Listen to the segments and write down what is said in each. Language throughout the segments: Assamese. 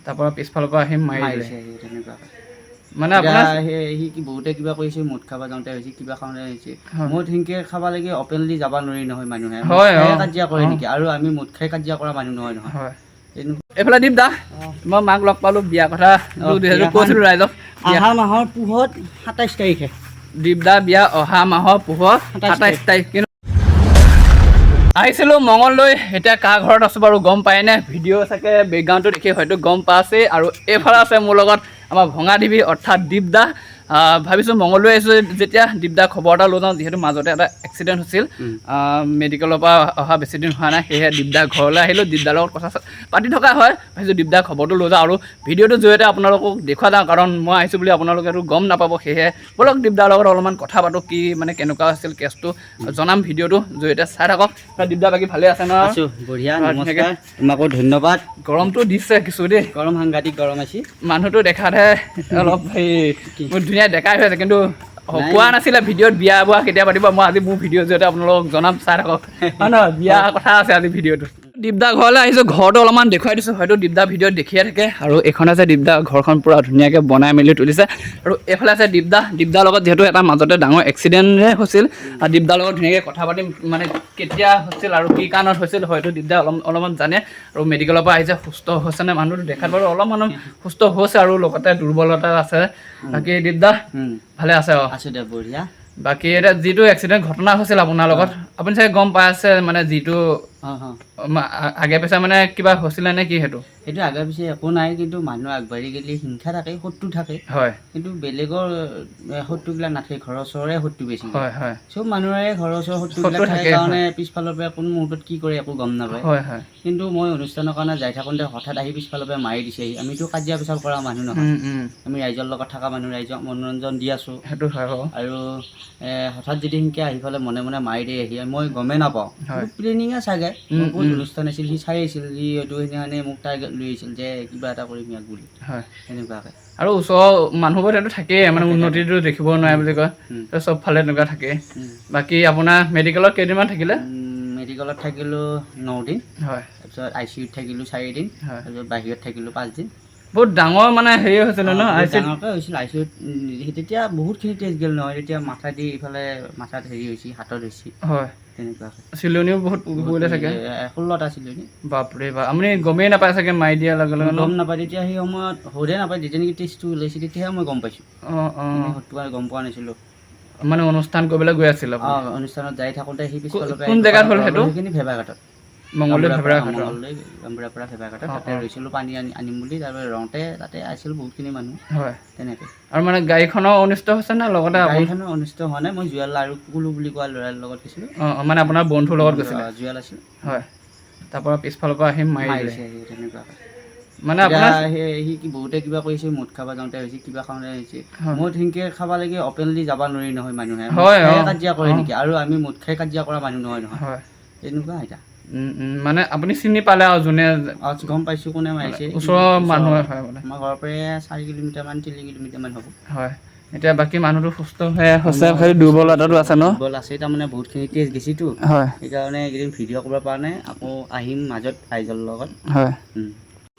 তাৰপৰা পিছফালৰ পৰা আহি মাৰি দিলে তেনেকুৱাকৈ মানে আপোনাৰ সি বহুতে কিবা কৰিছে মদ খাব যাওঁতে হৈছে কিবা খাওঁতে হৈছে মদ সিনকে খাব লাগে অপেনলি যাব নোৱাৰি নহয় মানুহে কাজিয়া কৰে নেকি আৰু আমি মদ খাই কাজিয়া কৰা মানুহ নহয় নহয় এইফালে দীপ দা মই মাক লগ পালোঁ বিয়া কথা কৈছিলোঁ ৰাইজক অহা মাহৰ পুহত 27 তাৰিখে দীপ দা বিয়া অহা মাহৰ পুহত 27 তাৰিখ কিন্তু আহিছিলোঁ মঙলদৈ এতিয়া কাৰ ঘৰত আছোঁ বাৰু গম পায়নে ভিডিঅ' চাগে বেকগ্ৰাউণ্ডটো দেখি হয়তো গম পাইছে আৰু এইফালে আছে মোৰ লগত আমাৰ ভঙা দেৱী অৰ্থাৎ দীপ দা ভাবিছোঁ মঙলদৈ আহিছোঁ যেতিয়া দীপ দা খবৰ এটা লৈ যাওঁ যিহেতু মাজতে এটা এক্সিডেণ্ট হৈছিল মেডিকেলৰ পৰা অহা বেছিদিন হোৱা নাই সেয়েহে দীপ দা ঘৰলৈ আহিলোঁ দীপ দাৰ লগত কথা পাতি থকা হয় ভাবিছোঁ দীপ দা খবৰটো লৈ যাওঁ আৰু ভিডিঅ'টোৰ জৰিয়তে আপোনালোকক দেখুওৱা যাওঁ কাৰণ মই আহিছোঁ বুলি আপোনালোকেতো গম নাপাব সেয়েহে ব'লক দীপ দাৰ লগত অলপমান কথা পাতোঁ কি মানে কেনেকুৱা আছিল কেছটো জনাম ভিডিঅ'টো জৰিয়তে চাই থাকক দীপ দা বাকী ভালে আছে ন বঢ়িয়া নমস্কাৰ তোমাকো ধন্যবাদ গৰমটো দিছে কিছু দেই গৰম সাংঘাতিক গৰম আছে মানুহটো দেখাতহে অলপ ধুনীয়া দেখাই হৈ আছে কিন্তু কোৱা নাছিলে ভিডিঅ'ত বিয়া বোৱা কেতিয়া পাতিব মই আজি মোৰ ভিডিঅ'ৰ জৰিয়তে আপোনালোকক জনাম চাই থাকক হয় নহয় বিয়া কথা আছে আজি ভিডিঅ'টো দীপদা ঘৰলৈ আহিছোঁ ঘৰটো অলপমান দেখুৱাই দিছোঁ হয়তো দীপদা ভিডিঅ'ত দেখিয়ে থাকে আৰু এইখন আছে দীপদা ঘৰখন পূৰা ধুনীয়াকৈ বনাই মেলি তুলিছে আৰু এইফালে আছে দীপদাৰ লগত যিহেতু এটা মাজতে ডাঙৰ এক্সিডেণ্টহে হৈছিল আৰু দীপদাৰ লগত ধুনীয়াকৈ কথা পাতিম মানে কেতিয়া হৈছিল আৰু কি কাৰণত হৈছিল হয়তো দীপদা অলপমান জানে আৰু মেডিকেলৰ পৰা আহিছে সুস্থ হৈছেনে মানুহটো দেখাত বাৰু অলপমান সুস্থ হৈছে আৰু লগতে দুৰ্বলতা আছে বাকী দীপদা ভালে আছে আছোঁ দে বঢ়িয়া বাকী এতিয়া যিটো এক্সিডেণ্ট ঘটনা হৈছিল আপোনাৰ লগত আপুনি চাগে গম পাই আছে মানে যিটো আগে পিছে মানে কিবা হৈছিলে নে কি সেইটো আগে পিছে একো নাই কিন্তু মানুহ আগবাঢ়ি গ'লে হিংসা থাকে শত্ৰু থাকে হয় কিন্তু বেলেগৰ শত্ৰুবিলাক নাথাকে ঘৰৰ ওচৰৰে শত্ৰু বেছি হয় হয় চব মানুহৰে ঘৰৰ ওচৰৰ শত্ৰুবিলাক থাকে কাৰণে পিছফালৰ পৰা কোনো মুহূৰ্তত কি কৰে একো গম নাপায় হয় হয় কিন্তু মই অনুষ্ঠানৰ কাৰণে যাই থাকোঁতে হঠাৎ আহি পিছফালৰ পৰা মাৰি দিছেহি আমিতো কাজিয়া পেচাল কৰা মানুহ নহয় আমি ৰাইজৰ লগত থকা মানুহ ৰাইজক মনোৰঞ্জন দি আছোঁ সেইটো হয় আৰু হঠাৎ যদি সিনকে আহি পেলাই মনে মনে মাৰি দিয়ে আহি মই গমেই নাপাওঁ প্লেনিঙে চাগে বহুত অনুষ্ঠান আছিল সি চাই আছিল সি হয়তো সেইদিনাখনে মোক টাৰ্গেট লৈ আহিছিল যে কিবা এটা কৰিম ইয়াক বুলি হয় সেনেকুৱাকৈ আৰু ওচৰৰ মানুহবোৰ সেইটো থাকেই মানে উন্নতিটো দেখিব নোৱাৰে বুলি কয় চব ফালে তেনেকুৱা থাকে বাকী আপোনাৰ মেডিকেলত কেইদিনমান থাকিলে মেডিকেলত থাকিলোঁ 9 দিন হয় তাৰপিছত ICUত থাকিলোঁ 4 দিন তাৰপিছত বাহিৰত থাকিলোঁ 5 দিন বহুত ডাঙৰ মানে হেৰি হৈছিলে ন ডাঙৰকৈ হৈছিল ICUত তেতিয়া বহুতখিনি টেষ্ট গ'ল নহয় তেতিয়া মাথা দি ইফালে মাথাত হেৰি হৈছে হাতত হৈছে হয় তেনেকুৱাকৈ চিলনিও বহুত পৰিলে চাগে 16টা চিলনি বাপৰে বাপ আপুনি গমেই নাপায় চাগে মাৰি দিয়াৰ লগে লগে গম নাপায় তেতিয়া সেই সময়ত সৰুতে নাপায় যেতিয়া নেকি টেষ্টটো ওলাইছে তেতিয়াহে মই গম পাইছোঁ সেইটো গম পোৱা নাছিলোঁ মানে অনুষ্ঠান কৰিবলৈ গৈ আছিল অনুষ্ঠানত যাই থাকোঁতে সি পিছফালৰ পৰা কোন জেগাত হ'ল সেইটো সেইখিনি ভেবাঘাটত মঙলদৈ গামবুঢ়াৰ পৰা ভেবাঘাটত তাতে ৰৈছিলোঁ পানী আনিম বুলি তাৰপৰা ৰওঁতে তাতে আহিছিলোঁ বহুতখিনি মানুহ হয় তেনেকৈ আৰু মানে গাড়ীখনৰ অনিষ্ট হৈছে নে লগতে গাড়ীখনৰ অনিষ্ট হোৱা নাই মই জুৱেল আৰু কুলু বুলি কোৱা ল'ৰাৰ লগত গৈছিলোঁ মানে আপোনাৰ বন্ধুৰ লগত গৈছিলে জুৱেল আছিল হয় তাৰপৰা পিছফালৰ পৰা আহি মাৰি দিছে তেনেকুৱাকৈ মানে আপোনাৰ সি বহুতে কিবা কৰিছে মদ খাব যাওঁতে হৈছে কিবা খাওঁতে হৈছে মদ সিনকে খাব লাগে অপেনলি যাব নোৱাৰি নহয় মানুহে কাজিয়া কৰে নেকি আৰু আমি মদ খাই কাজিয়া কৰা মানুহ নহয় নহয় হয় তেনেকুৱা এতিয়া মানে আপুনি চিনি পালে আৰু যোনে গম পাইছোঁ কোনে মাৰিছে ওচৰৰ মানুহ হয় মানে আমাৰ ঘৰৰ পৰা 4 কিলোমিটাৰমান 3 কিলোমিটাৰমান হ'ব হয় এতিয়া বাকী মানুহটো সুস্থ হৈ হৈছে খালি দুৰ্বলতাটো আছে ন দুৰ্বল আছে তাৰমানে বহুতখিনি টেষ্ট গেছিতো হয় সেইকাৰণে এইকেইদিন ভিডিঅ' কৰিব পৰা নাই আকৌ আহিম মাজত ৰাইজৰ লগত হয়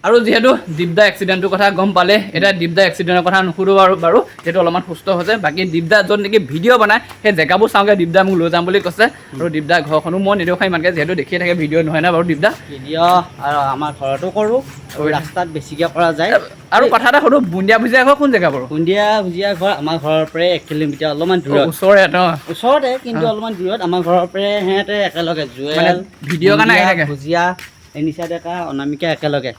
আৰু যিহেতু দীপদা এক্সিডেণ্টটোৰ কথা গম পালে এতিয়া দীপদা এক্সিডেণ্টৰ কথা নুসুধো বাৰু যিহেতু অলপমান সুস্থ হৈছে বাকী দীপদা য'ত নেকি ভিডিঅ' বনায় সেই জেগাবোৰ চাওঁগৈ দীপদা মোক লৈ যাম বুলি কৈছে আৰু দীপদা ঘৰখনো মই নেদেখাই ইমানকৈ যিহেতু দেখিয়ে থাকে ভিডিঅ' নহয় না বাৰু দীপদা ভিডিঅ' আৰু আমাৰ ঘৰতো কৰোঁ আৰু ৰাস্তাত বেছিকৈ কৰা যায় আৰু কথা এটা সুধো বুন্দিয়া ভুজিয়া ঘৰ কোন জেগা বাৰু বুন্দিয়া ভুজিয়া ঘৰ আমাৰ ঘৰৰ পৰাই 1 কিলোমিটাৰ অলপমান দূৰত ওচৰতে কিন্তু অলপমান দূৰত আমাৰ ঘৰৰ পৰাই সিহঁতে একেলগে জুৱেল ভিডিঅ'ৰ কাৰণে আহি থাকে ভুজিয়া নিচা ডেকা অনামিকা একেলগে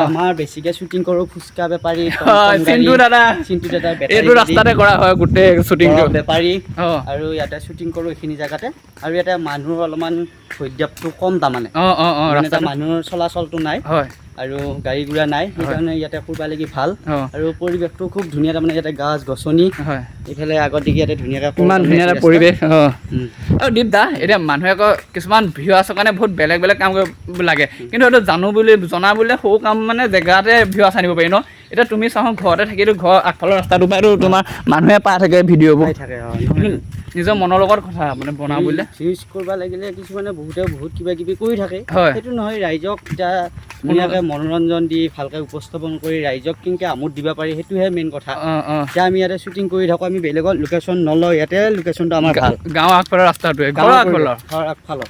আমাৰ বেছিকৈ শ্বুটিং কৰোঁ ফুচকা বেপাৰী চিন্তু দাদা এইটো ৰাস্তাতে কৰা হয় গোটেই শ্বুটিং বেপাৰী আৰু ইয়াতে শ্বুটিং কৰোঁ এইখিনি জেগাতে আৰু ইয়াতে মানুহৰ অলপমান ভৈদ্যটো কম তাৰমানে মানুহৰ চলাচলটো নাই হয় আৰু গাড়ী গুড়া নাই সেইকাৰণে ইয়াতে ফুৰিব লাগি ভাল আৰু পৰিৱেশটো খুব ধুনীয়া তাৰমানে ইয়াতে গাছ গছনি হয় এইফালে আগত দেখি ইয়াতে ধুনীয়াকৈ ইমান ধুনীয়া এটা পৰিৱেশ আৰু দীপ দা এতিয়া মানুহে আকৌ কিছুমান ভিউৱাৰ্ছৰ কাৰণে বহুত বেলেগ বেলেগ কাম কৰিব লাগে কিন্তু এইটো জনা বুলিলে সৰু কাম মানে জেগাতে ভিউৱাৰ্ছ আনিব পাৰি ন এতিয়া তুমি চাওঁ ঘৰতে থাকিতো ঘৰ আগফালৰ ৰাস্তাটো পৰাইতো তোমাৰ মানুহে পাই থাকে ভিডিঅ'বোৰ থাকে নিজৰ মনৰ লগত কথা মানে বনাওঁ বুলিলে ভিউজ কৰিব লাগিলে কিছুমানে বহুত কিবা কিবি কৰি থাকে হয় সেইটো নহয় ৰাইজক এতিয়া ধুনীয়াকৈ মনোৰঞ্জন দি ভালকৈ উপস্থাপন কৰি ৰাইজক কেনেকৈ আমোদ দিব পাৰি সেইটোহে মেইন কথা এতিয়া আমি ইয়াতে শ্বুটিং কৰি থাকোঁ আমি বেলেগত লোকেশ্যন নলওঁ ইয়াতে লোকেশ্যনটো আমাৰ ভাল গাঁৱৰ আগফালৰ ৰাস্তাটোৱে ঘৰৰ আগফালৰ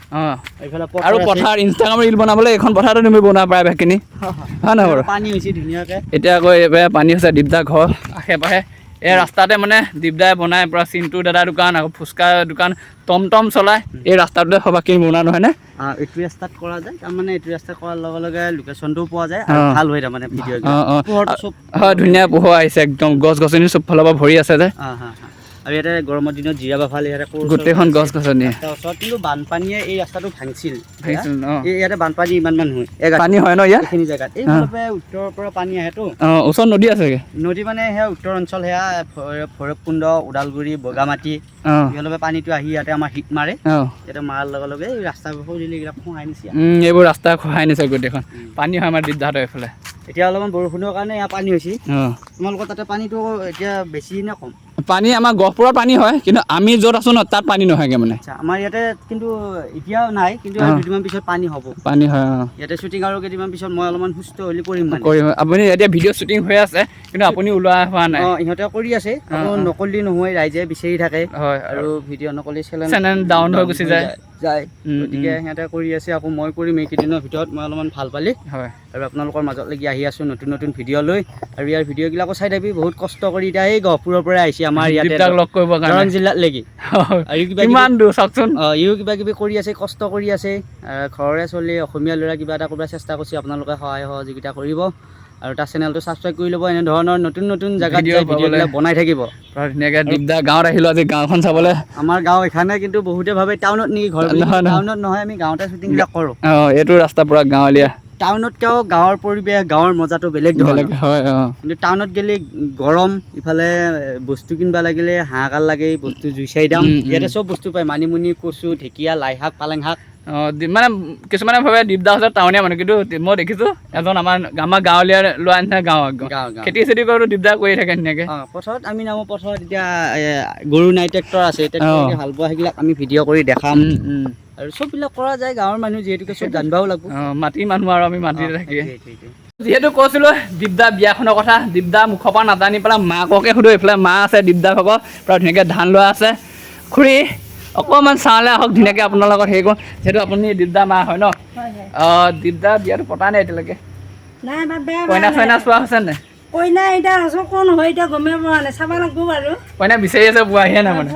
এইফালে আৰু পথাৰ ইনষ্টাগ্ৰাম ৰিল বনাবলৈ এইখন পথাৰতে তুমি বনোৱা প্ৰায়ভাগখিনি হয় নহয় বাৰু পানী হৈছে ধুনীয়াকৈ এতিয়া আকৌ এইবাৰ পানী হৈছে দীপদা ঘৰ আশে পাশে এই ৰাস্তাতে মানে দীপদাই বনাই পূৰা চিণ্টু দাদাৰ দোকান আকৌ ফুচকা দোকান টমটম চলায় এই ৰাস্তাটোতে সবাহখিনি বনোৱা নহয়নে এইটো ৰাস্তাত কৰা যায় তাৰমানে এইটো ৰাস্তাত কৰাৰ লগে লগে লোকেশ্যনটোও পোৱা যায় আৰু ভাল হয় তাৰমানে ভিডিঅ' হয় ধুনীয়া পোহৰ আহিছে একদম গছ গছনি চব ফালৰ পৰা ভৰি আছে যে আৰু ইয়াতে গৰমৰ দিনত জিৰাব ভাল ইয়াতে গোটেইখন গছ গছনি ওচৰত কিন্তু বানপানীয়ে এই ৰাস্তাটো ভাঙিছিল ইয়াতে বানপানী ইমান নহয় পানী হয় ন ইয়াত এইখিনি জেগাত এইফালে উত্তৰৰ পৰা পানী আহেতো ওচৰত নদী আছে নদী মানে সেয়া উত্তৰ অঞ্চল সেয়া ভৈৰৱকুণ্ড ওদালগুৰি বগামাটি ইহঁতৰ পানীটো আহি ইয়াতে আমাৰ হিট মাৰে ইয়াতে মাৰাৰ লগে লগে এই ৰাস্তাবোৰ সঁজুলি এইবিলাক খহাই নিছে এইবোৰ ৰাস্তা খহাই নিছে গোটেইখন পানী হয় আমাৰ দীপদাহঁতৰ এইফালে এতিয়া অলপমান বৰষুণৰ কাৰণে ইয়াত পানী হৈছে তোমালোকৰ তাতে পানীটো এতিয়া বেছি নে কম পানী আমাৰ গহপুৰৰ পানী হয় কিন্তু আমি য'ত আছো ন তাত পানী নহয়গৈ মানে আমাৰ ইয়াতে কিন্তু এতিয়াও নাই কিন্তু দুদিনমান পিছত পানী হ'ব পানী হয় ইয়াতে শ্বুটিং আৰু কেইদিনমান পিছত মই অলপমান সুস্থ হ'লে কৰিম আপুনি এতিয়া ভিডিঅ' শ্বুটিং হৈ আছে কিন্তু আপুনি ওলোৱা হোৱা নাই ইহঁতে কৰি আছে নকলি নহয় ৰাইজে বিচাৰি থাকে আৰু ভিডিঅ' নকলি চেনেল ডাউন হৈ গুচি যায় গতিকে সিহঁতে কৰি আছে আকৌ মই কৰিম এইকেইদিনৰ ভিতৰত মই অলপমান ভাল পালি আৰু আপোনালোকৰ মাজত লাগি আহি আছোঁ নতুন নতুন ভিডিঅ' লৈ আৰু ইয়াৰ ভিডিঅ'বিলাকো চাই থাকি বহুত কষ্ট কৰি এতিয়া এই গহপুৰৰ পৰাই আহিছে আমাৰ ইয়াতে লগ কৰিব দৰং জিলাত লাগি আৰু কিমান দূৰ চাওকচোন ইও কিবা কিবি কৰি আছে কষ্ট কৰি আছে ঘৰৰে চলি অসমীয়া ল'ৰা কিবা এটা কৰিব চেষ্টা কৰিছে আপোনালোকে সহায় সহযোগিতা কৰিব আৰু তাৰ চেনেলটো ছাবস্ক্ৰাইব কৰি ল'ব এনেধৰণৰ নতুন নতুন জেগাত ভিডিঅ'বিলাক বনাই থাকিব ধুনীয়াকৈ দীপদা গাঁৱত আহিলোঁ আজি গাঁওখন চাবলৈ আমাৰ গাঁও এখানে কিন্তু বহুতে ভাবে টাউনত নেকি ঘৰ টাউনত নহয় আমি গাঁৱতে শ্বুটিংবিলাক কৰোঁ এইটো ৰাস্তা পূৰা গাঁৱলীয়া টাউনতকৈও গাঁৱৰ পৰিৱেশ গাঁৱৰ মজাটো বেলেগ ধৰণৰ হয় কিন্তু টাউনত গ'লে গৰম ইফালে বস্তু কিনিব লাগিলে হাহাকাৰ লাগে বস্তু জুই চাই দাম ইয়াতে চব বস্তু পায় মানিমুনি কচু ঢেকীয়া লাই শাক পালেং শাক মানে কিছুমানে ভাবে দীপদা হৈছে টাউনীয়া মানুহ কিন্তু মই দেখিছোঁ এজন আমাৰ গাঁৱলীয়া ল'ৰা নিচিনা গাঁও খেতি চেতি কৰোঁ দীপদা কৰি থাকে ধুনীয়াকৈ পথাৰত আমি নামো পথাৰত এতিয়া গৰু নাই ট্ৰেক্টৰ আছে ট্ৰেক্টৰ হাল বোৱা সেইবিলাক আমি ভিডিঅ' কৰি দেখাম আৰু চববিলাক কৰা যায় গাঁৱৰ মানুহ যিহেতুকে চব জানিবও লাগিব মাটিৰ মানুহ আৰু আমি মাটিতে থাকি যিহেতু কৈছিলোঁ দীপদা বিয়াখনৰ কথা দীপদা মুখৰ পৰা নাজানি পেলাই মাককে সোধোঁ এইফালে মা আছে দীপদা ভাগৰ পূৰা ধুনীয়াকৈ ধান লোৱা আছে খুৰী অকণমান চাওঁলে আহক ধুনীয়াকৈ আপোনাৰ লগত হেৰি কৰোঁ যিহেতু আপুনি দীপদা মা হয় ন দীপদা বিয়াটো পতা নাই এতিয়ালৈকে কইনা চইনা চোৱা হৈছে নাই কইনা এতিয়া আছোঁ কোন হয় এতিয়া গমেই পোৱা নাই চাব লাগিব বাৰু কইনা বিচাৰি আছে পোৱাহে নাই মানে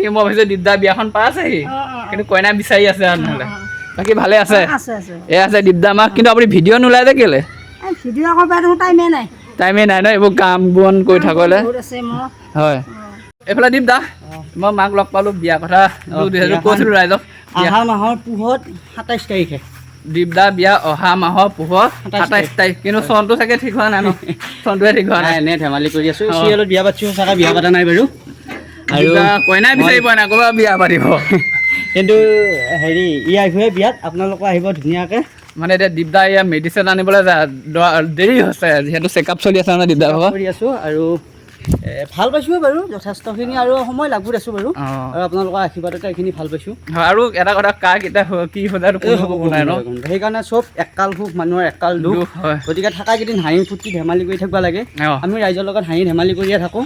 মই ভাবিছোঁ দীপদা বিয়াখন পাইছেহি কিন্তু কইনা বিচাৰি আছে আৰু নহ'লে বাকী ভালে আছে এই আছে দীপদা মা কিন্তু আপুনি ভিডিঅ' নোলাই যে কেলৈ ভিডিঅ' কৰিব টাইমেই নাই ন এইবোৰ কাম বন কৰি থাকলে হয় এইফালে দীপদা মই মাক লগ পালোঁ বিয়া কথা কৈছিলোঁ ৰাইজক অহা মাহৰ পুহত 27 তাৰিখে দীপদা বিয়া অহা মাহৰ পুহত 27 তাৰিখ কিন্তু চনটো চাগে ঠিক হোৱা নাই ন চনটোৱে ঠিক হোৱা নাই এনেই ধেমালি কৰি আছোঁ চিৰিয়েলত বিয়া পাতিছোঁ চাগে বিয়া পতা নাই বাৰু আৰু কইনাই বিচাৰি পোৱা নাই ক'ৰবাত বিয়া পাতিব কিন্তু হেৰি ই আহিবহে বিয়াত আপোনালোকে আহিব ধুনীয়াকৈ মানে এতিয়া দীপদা ইয়াৰ মেডিচিন আনিবলৈ দেৰি হৈছে যিহেতু চেকআপ চলি আছে মানে দীপদা ভাগৰ কৰি আছোঁ আৰু ভাল পাইছোঁ বাৰু যথেষ্টখিনি আৰু সময় লাগু আছোঁ বাৰু আৰু আপোনালোকৰ আশীৰ্বাদতে এইখিনি ভাল পাইছোঁ আৰু এটা কথা কাৰ কেতিয়া কি হৈ যায় নাই ন সেইকাৰণে চব এককাল সুখ মানুহৰ এককাল দুখ গতিকে থকাকেইদিন হাঁহি ফূৰ্তি ধেমালি কৰি থাকিব লাগে আমি ৰাইজৰ লগত হাঁহি ধেমালি কৰিয়ে থাকোঁ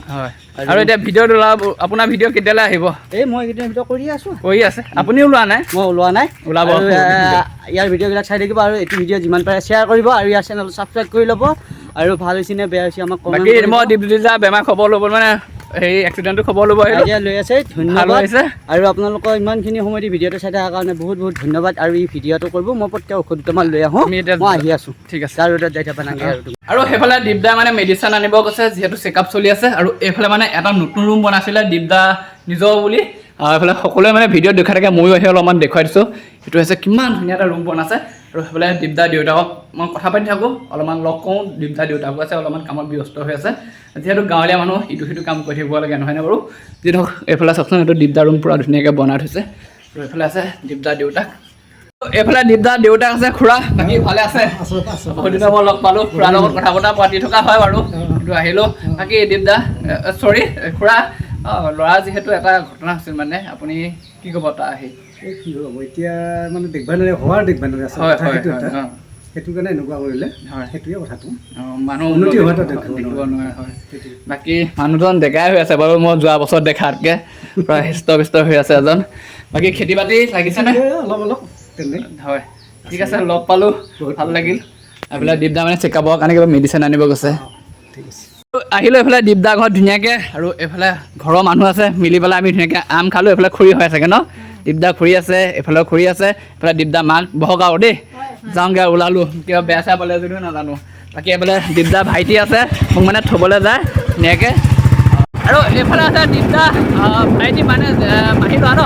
আৰু এতিয়া ভিডিঅ'ত ওলাব আপোনাৰ ভিডিঅ' কেতিয়ালৈ আহিব এই মই এইকেইদিন ভিডিঅ' কৰি আছোঁ কৰি আছে আপুনি ওলোৱা নাই মই ওলোৱা নাই ওলাব ইয়াৰ ভিডিঅ'বিলাক চাই থাকিব আৰু এইটো ভিডিঅ' যিমান পাৰে শ্বেয়াৰ কৰিব আৰু ইয়াৰ চেনেলটো ছাবস্ক্ৰাইব কৰি ল'ব আৰু ভাল হৈছে নে বেয়া হৈছে আমাক বাকী মই দীপদা বেমাৰ খবৰ ল'ব মানে হেৰি এক্সিডেণ্টটো খবৰ ল'ব লৈ আছে ধন্যবাদ আৰু আপোনালোকৰ ইমানখিনি সময় দি ভিডিঅ'টো চাই থকাৰ কাৰণে বহুত বহুত ধন্যবাদ আৰু এই ভিডিঅ'টো কৰিব মই প্ৰত্যেক ঔষধ দুটামান লৈ আহোঁ মই আহি আছোঁ ঠিক আছে আৰু যাই থাকা নাগে আৰু সেইফালে দীপদাই মানে মেডিচিন আনিব গৈছে যিহেতু চেকআপ চলি আছে আৰু এইফালে মানে এটা নতুন ৰুম বনাইছিলে দীপদা নিজৰ বুলি এইফালে সকলোৱে মানে ভিডিঅ'ত দেখাই থাকে ময়ো আহি অলপমান দেখুৱাই দিছোঁ সেইটো হৈছে কিমান ধুনীয়া এটা ৰুম বনাইছে আৰু সেইফালে দীপদা দেউতাকক মই কথা পাতি থাকোঁ, অলপমান লগ কৰোঁ। দীপদা দেউতাকো আছে অলপমান কামত ব্যস্ত হৈ আছে, যিহেতু গাঁৱলীয়া মানুহ ইটো সিটো কাম কৰি থাকিব লাগে নহয়নে বাৰু। যি ধৰক এইফালে চাওকচোন, এইটো দীপদা ৰুম পূৰা ধুনীয়াকৈ বনাই থৈছে। আৰু এইফালে আছে দীপদা দেউতাক, এইফালে দীপদা দেউতাক আছে। খুৰা বাকী ভালে আছে? বহুত দিনৰ মই লগ পালোঁ, খুৰাৰ লগত কথা বতৰা পাতি থকা হয় বাৰু, কিন্তু আহিলোঁ। বাকী দীপদা চৰি খুৰা, ল'ৰা যিহেতু এটা ঘটনা হৈছিল, মানে আপুনি কি ক'ব তাৰ আহি? কি হ'ব এতিয়া মানে দেখবা নোৱাৰে, হোৱাৰ দেখবা নোৱাৰে আছে হয় হয় সেইটো কাৰণে এনেকুৱা কৰিলে, হয় সেইটোৱে কথাটো। মানুহ উন্নতি হোৱাটো দেখিব নোৱাৰে। হয়, বাকী মানুহজন ডেকাই হৈ আছে বাৰু, মই যোৱা বছৰ দেখাতকৈ প্ৰায় হৃষ্টপুষ্ট হৈ আছে এজন। বাকী খেতি বাতি লাগিছেনে? অলপ অলপ তেনে হয়, ঠিক আছে, লগ পালোঁ, ভাল লাগিল। এইফালে দীপদা মানে চেকআপৰ কাৰণে কিবা মেডিচিন আনিব গৈছে। ঠিক আছে, আহিলোঁ এইফালে দীপদা ঘৰত ধুনীয়াকৈ, আৰু এইফালে ঘৰৰ মানুহ আছে, মিলি পেলাই আমি ধুনীয়াকৈ আম খালোঁ। এইফালে খুৰী হৈ চাগে ন? দীপদা খুৰী আছে, এইফালেও খুৰী আছে, এইফালে দীপদা মাক বহক আৰু দেই, যাওঁগৈ ওলালোঁ, কিবা বেয়া চেয়া পালে যদিও নাজানো। বাকী এইফালে দীপদা ভাইটি আছে, মোক মানে থ'বলৈ যায় ধুনীয়াকৈ। আৰু এইফালে আছে দীপদা ভাইটি, মানে মাহী লোৱা ন?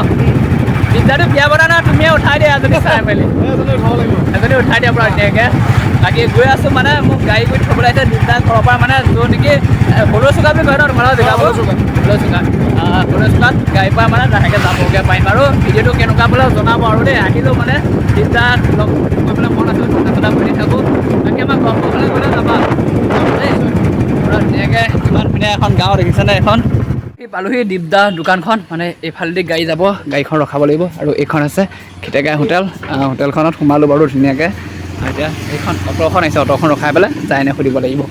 দীপদাটো বিয়া পতা না, তুমিয়ে উঠাই দিয়া এজনী চাই মেলি, এজনী উঠাই দিয়া পূৰা ধুনীয়াকৈ। বাকী গৈ আছোঁ, মানে মোক গাড়ী কৰি থ'বলৈ আহিছে দীপদা ঘৰৰ পৰা, মানে য'ত নেকি হলৌ চুকা বুলি কয় ন তোমালোকৰ জেগাবোৰ? হলৌ চুকাত গাড়ীৰ পৰা মানে লাহেকৈ যাবগৈ পাৰিম। আৰু ভিডিঅ'টো কেনেকুৱা বোলে জনাব আৰু দেই। আহিলোঁ মানে দীপদাক লগ কৰিবলৈ মন আছিল, কথা চথা পাতি থাকোঁ। বাকী আমাৰ গহপুৰলৈ গ'লে যাবা দেই, পূৰা ধুনীয়াকৈ কিমান ধুনীয়া এখন গাঁও দেখিছেনে এখন। পালোহি দীপদা দোকানখন, মানে এইফালেদি গাড়ী যাব, গাড়ীখন ৰখাব লাগিব। আৰু এইখন আছে খেতেকাই হোটেল, হোটেলখনত সোমালোঁ বাৰু ধুনীয়াকৈ। এতিয়া এইখন অ'টোখন আহিছে, অ'টোখন ৰখাই পেলাই যায়নে সুধিব লাগিব।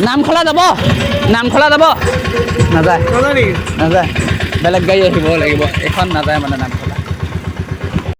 নামখলা যাব, নামখলা যাব, নাযায় নাযায়, বেলেগ গাড়ী আহিব লাগিব, এইখন নাযায় মানে নামখলা।